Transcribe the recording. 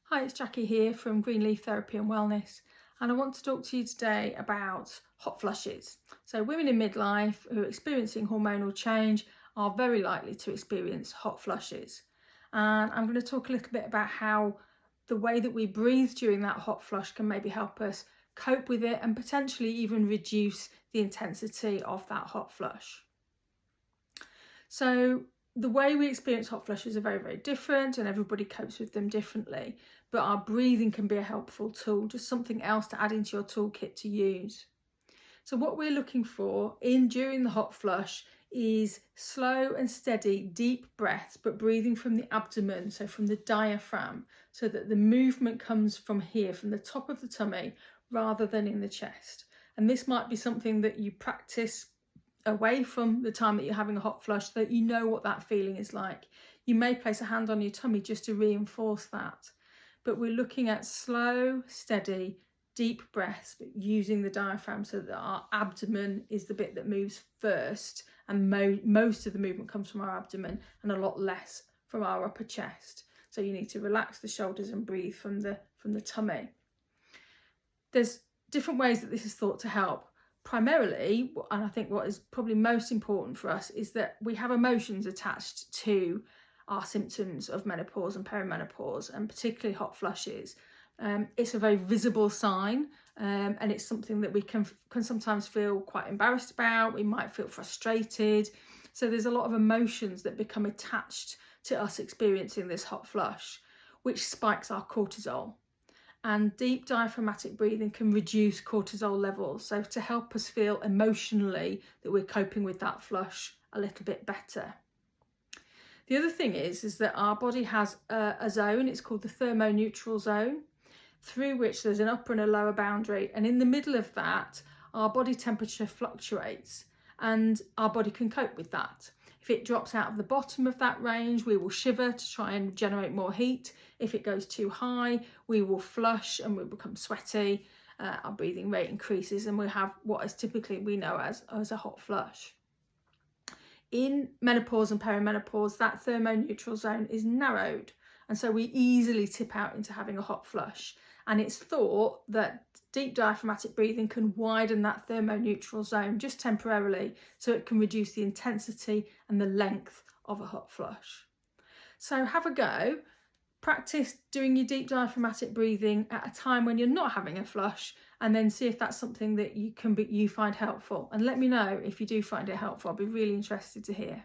Hi, it's Jackie here from Greenleaf Therapy and Wellness, and I want to talk to you today about hot flushes. So women in midlife who are experiencing hormonal change are very likely to experience hot flushes. And I'm going to talk a little bit about how the way that we breathe during that hot flush can maybe help us cope with it and potentially even reduce the intensity of that hot flush. So the way we experience hot flushes are very, very different and everybody copes with them differently. But our breathing can be a helpful tool, just something else to add into your toolkit to use. So what we're looking for during the hot flush is slow and steady, deep breaths, but breathing from the abdomen, so from the diaphragm, so that the movement comes from here, from the top of the tummy, rather than in the chest. And this might be something that you practice away from the time that you're having a hot flush, so that you know what that feeling is like. You may place a hand on your tummy just to reinforce that. But we're looking at slow, steady, deep breaths, but using the diaphragm so that our abdomen is the bit that moves first, and most of the movement comes from our abdomen and a lot less from our upper chest. So you need to relax the shoulders and breathe from the tummy. There's different ways that this is thought to help. Primarily, and I think what is probably most important for us, is that we have emotions attached to our symptoms of menopause and perimenopause, and particularly hot flushes. It's a very visible sign, and it's something that we can sometimes feel quite embarrassed about. We might feel frustrated. So there's a lot of emotions that become attached to us experiencing this hot flush, which spikes our cortisol. And deep diaphragmatic breathing can reduce cortisol levels, so to help us feel emotionally that we're coping with that flush a little bit better. The other thing is that our body has a zone, it's called the thermoneutral zone, through which there's an upper and a lower boundary. And in the middle of that, our body temperature fluctuates and our body can cope with that. If it drops out of the bottom of that range, we will shiver to try and generate more heat. If it goes too high, we will flush and we'll become sweaty. Our breathing rate increases and we have what is typically we know as a hot flush. In menopause and perimenopause, that thermoneutral zone is narrowed, and so we easily tip out into having a hot flush. And it's thought that deep diaphragmatic breathing can widen that thermoneutral zone just temporarily, so it can reduce the intensity and the length of a hot flush. So have a go. Practice doing your deep diaphragmatic breathing at a time when you're not having a flush, and then see if that's something that you find helpful. And let me know if you do find it helpful. I'll be really interested to hear.